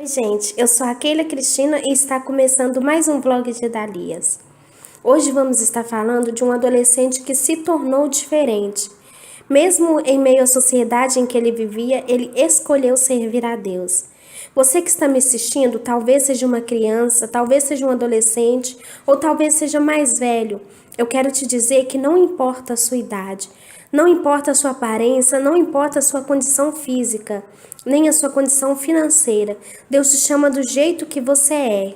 Oi, gente, eu sou a Keila Cristina e está começando mais um vlog de Dalias. Hoje vamos estar falando de um adolescente que se tornou diferente. Mesmo em meio à sociedade em que ele vivia, ele escolheu servir a Deus. Você que está me assistindo, talvez seja uma criança, talvez seja um adolescente, ou talvez seja mais velho. Eu quero te dizer que não importa a sua idade, não importa a sua aparência, não importa a sua condição física, nem a sua condição financeira. Deus te chama do jeito que você é.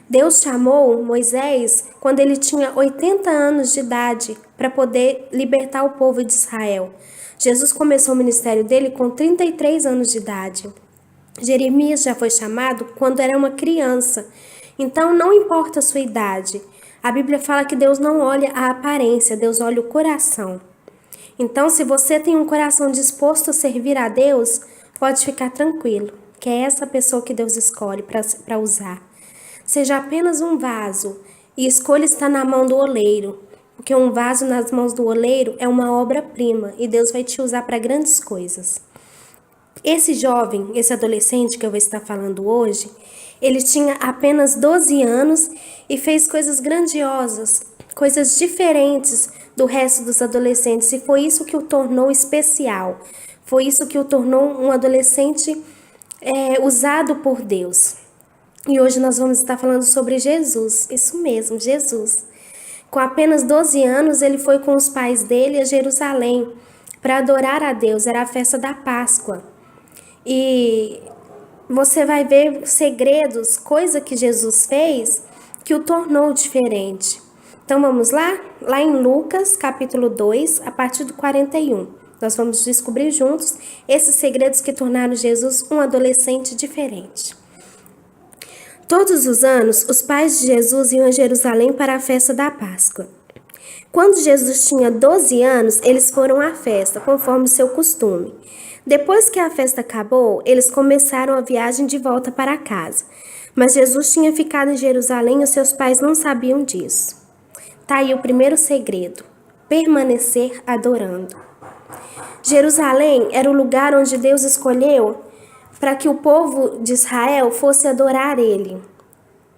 Deus chamou Moisés quando ele tinha 80 anos de idade para poder libertar o povo de Israel. Jesus começou o ministério dele com 33 anos de idade. Jeremias já foi chamado quando era uma criança. Então não importa a sua idade. A Bíblia fala que Deus não olha a aparência, Deus olha o coração. Então, se você tem um coração disposto a servir a Deus, pode ficar tranquilo, que é essa pessoa que Deus escolhe para usar. Seja apenas um vaso e escolha estar na mão do oleiro, porque um vaso nas mãos do oleiro é uma obra-prima e Deus vai te usar para grandes coisas. Esse jovem, esse adolescente que eu vou estar falando hoje, ele tinha apenas 12 anos e fez coisas grandiosas, coisas diferentes do resto dos adolescentes, e foi isso que o tornou especial. Foi isso que o tornou um adolescente usado por Deus. E hoje nós vamos estar falando sobre Jesus, isso mesmo, Jesus. Com apenas 12 anos, ele foi com os pais dele a Jerusalém para adorar a Deus, era a festa da Páscoa. E você vai ver segredos, coisa que Jesus fez que o tornou diferente. Então vamos lá? Lá em Lucas, capítulo 2, a partir do 41. Nós vamos descobrir juntos esses segredos que tornaram Jesus um adolescente diferente. Todos os anos, os pais de Jesus iam a Jerusalém para a festa da Páscoa. Quando Jesus tinha 12 anos, eles foram à festa, conforme o seu costume. Depois que a festa acabou, eles começaram a viagem de volta para casa. Mas Jesus tinha ficado em Jerusalém e os seus pais não sabiam disso. Tá aí o primeiro segredo: permanecer adorando. Jerusalém era o lugar onde Deus escolheu para que o povo de Israel fosse adorar ele.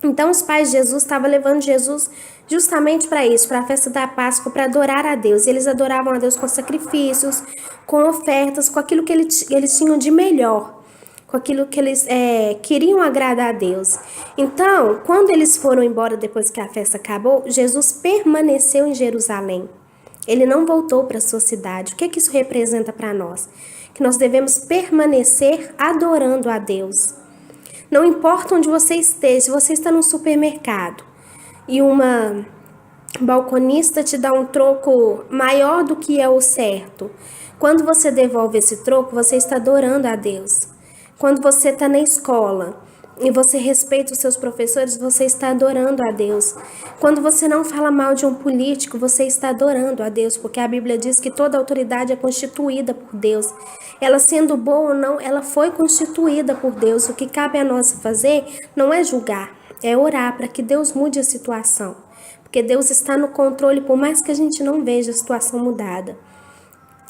Então os pais de Jesus estavam levando Jesus justamente para isso, para a festa da Páscoa, para adorar a Deus. Eles adoravam a Deus com sacrifícios, com ofertas, com aquilo que eles tinham de melhor, com aquilo que eles queriam agradar a Deus. Então, quando eles foram embora depois que a festa acabou, Jesus permaneceu em Jerusalém. Ele não voltou para a sua cidade. O que isso representa para nós? Que nós devemos permanecer adorando a Deus. Não importa onde você esteja, se você está no supermercado e uma balconista te dá um troco maior do que é o certo, quando você devolve esse troco, você está adorando a Deus. Quando você está na escola e você respeita os seus professores, você está adorando a Deus. Quando você não fala mal de um político, você está adorando a Deus, porque a Bíblia diz que toda autoridade é constituída por Deus. Ela sendo boa ou não, ela foi constituída por Deus. O que cabe a nós fazer não é julgar, é orar para que Deus mude a situação. Porque Deus está no controle, por mais que a gente não veja a situação mudada.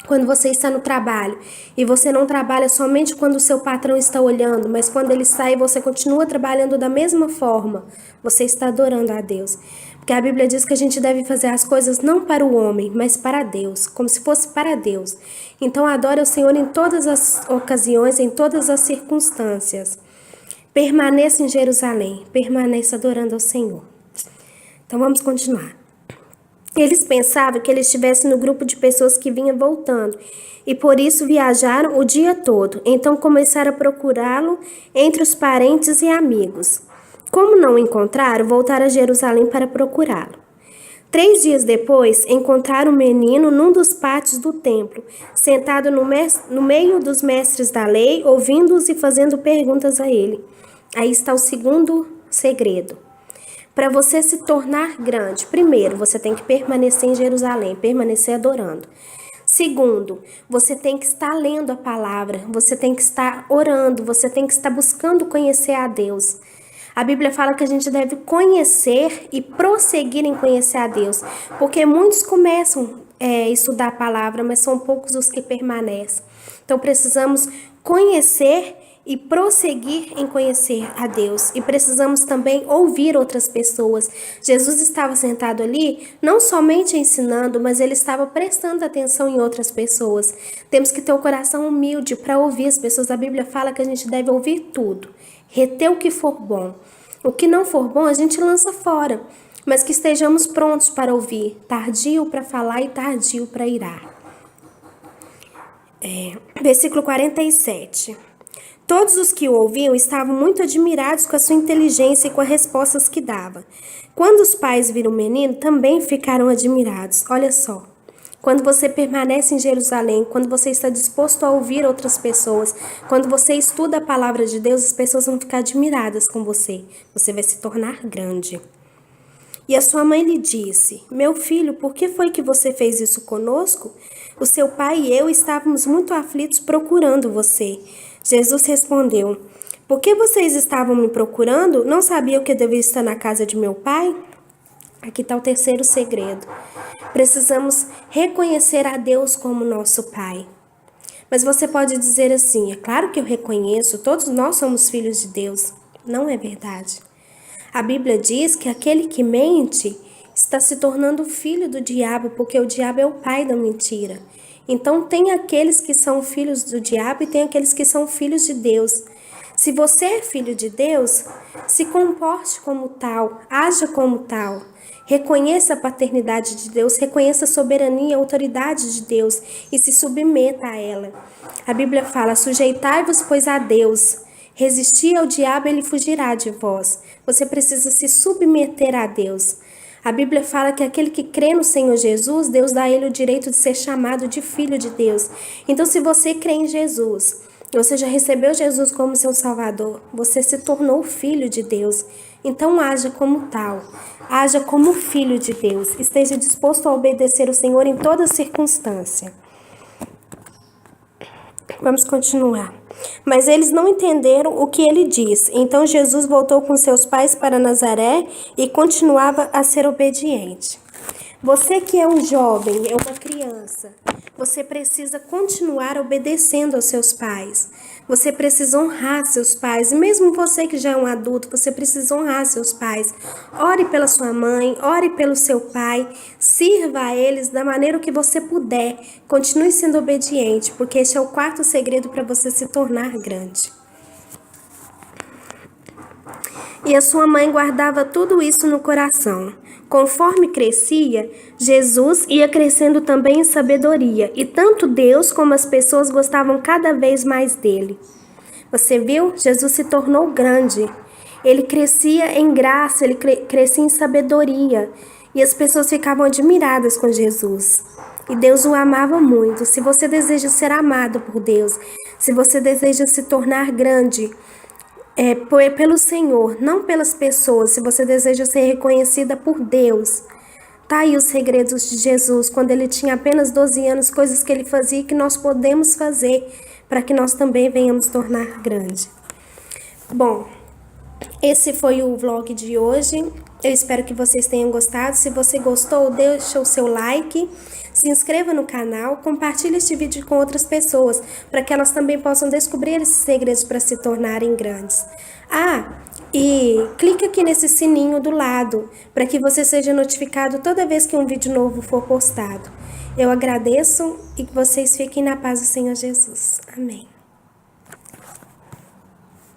Quando você está no trabalho e você não trabalha somente quando o seu patrão está olhando, mas quando ele sai você continua trabalhando da mesma forma, você está adorando a Deus. Porque a Bíblia diz que a gente deve fazer as coisas não para o homem, mas para Deus, como se fosse para Deus. Então adore o Senhor em todas as ocasiões, em todas as circunstâncias. Permaneça em Jerusalém, permaneça adorando ao Senhor. Então vamos continuar. Eles pensavam que ele estivesse no grupo de pessoas que vinha voltando e por isso viajaram o dia todo. Então começaram a procurá-lo entre os parentes e amigos. Como não o encontraram, voltaram a Jerusalém para procurá-lo. 3 dias depois, encontraram o menino num dos pátios do templo, sentado no meio dos mestres da lei, ouvindo-os e fazendo perguntas a ele. Aí está o segundo segredo. Para você se tornar grande, primeiro, você tem que permanecer em Jerusalém, permanecer adorando. Segundo, você tem que estar lendo a palavra, você tem que estar orando, você tem que estar buscando conhecer a Deus. A Bíblia fala que a gente deve conhecer e prosseguir em conhecer a Deus, porque muitos começam a estudar a palavra, mas são poucos os que permanecem. Então precisamos conhecer e prosseguir em conhecer a Deus. E precisamos também ouvir outras pessoas. Jesus estava sentado ali, não somente ensinando, mas ele estava prestando atenção em outras pessoas. Temos que ter o coração humilde para ouvir as pessoas. A Bíblia fala que a gente deve ouvir tudo, reter o que for bom. O que não for bom, a gente lança fora, mas que estejamos prontos para ouvir, tardio para falar e tardio para irar. Versículo 47. Todos os que o ouviam estavam muito admirados com a sua inteligência e com as respostas que dava. Quando os pais viram o menino, também ficaram admirados. Olha só. Quando você permanece em Jerusalém, quando você está disposto a ouvir outras pessoas, quando você estuda a palavra de Deus, as pessoas vão ficar admiradas com você. Você vai se tornar grande. E a sua mãe lhe disse: meu filho, por que foi que você fez isso conosco? O seu pai e eu estávamos muito aflitos procurando você. Jesus respondeu: por que vocês estavam me procurando? Não sabiam que eu devia estar na casa de meu pai? Aqui está o terceiro segredo. Precisamos reconhecer a Deus como nosso Pai. Mas você pode dizer assim: é claro que eu reconheço, todos nós somos filhos de Deus. Não é verdade. A Bíblia diz que aquele que mente está se tornando filho do diabo, porque o diabo é o pai da mentira. Então tem aqueles que são filhos do diabo e tem aqueles que são filhos de Deus. Se você é filho de Deus, se comporte como tal, haja como tal. Reconheça a paternidade de Deus, reconheça a soberania e a autoridade de Deus e se submeta a ela. A Bíblia fala: sujeitai-vos, pois, a Deus. Resisti ao diabo, ele fugirá de vós. Você precisa se submeter a Deus. A Bíblia fala que aquele que crê no Senhor Jesus, Deus dá a ele o direito de ser chamado de filho de Deus. Então, se você crê em Jesus, você já recebeu Jesus como seu Salvador, você se tornou filho de Deus. Então, haja como tal. Haja como filho de Deus. Esteja disposto a obedecer o Senhor em toda circunstância. Vamos continuar. Mas eles não entenderam o que ele disse. Então Jesus voltou com seus pais para Nazaré e continuava a ser obediente. Você que é um jovem, é uma criança, você precisa continuar obedecendo aos seus pais. Você precisa honrar seus pais. E mesmo você que já é um adulto, você precisa honrar seus pais. Ore pela sua mãe, ore pelo seu pai. Sirva a eles da maneira que você puder. Continue sendo obediente, porque este é o quarto segredo para você se tornar grande. E a sua mãe guardava tudo isso no coração. Conforme crescia, Jesus ia crescendo também em sabedoria, e tanto Deus como as pessoas gostavam cada vez mais dele. Você viu? Jesus se tornou grande. Ele crescia em graça, ele crescia em sabedoria, e as pessoas ficavam admiradas com Jesus. E Deus o amava muito. Se você deseja ser amado por Deus, se você deseja se tornar grande, pelo Senhor, não pelas pessoas, se você deseja ser reconhecida por Deus. Tá aí os segredos de Jesus, quando ele tinha apenas 12 anos, coisas que ele fazia e que nós podemos fazer para que nós também venhamos tornar grande. Bom, esse foi o vlog de hoje. Eu espero que vocês tenham gostado. Se você gostou, deixa o seu like, se inscreva no canal, compartilhe este vídeo com outras pessoas, para que elas também possam descobrir esses segredos para se tornarem grandes. E clique aqui nesse sininho do lado, para que você seja notificado toda vez que um vídeo novo for postado. Eu agradeço e que vocês fiquem na paz do Senhor Jesus. Amém.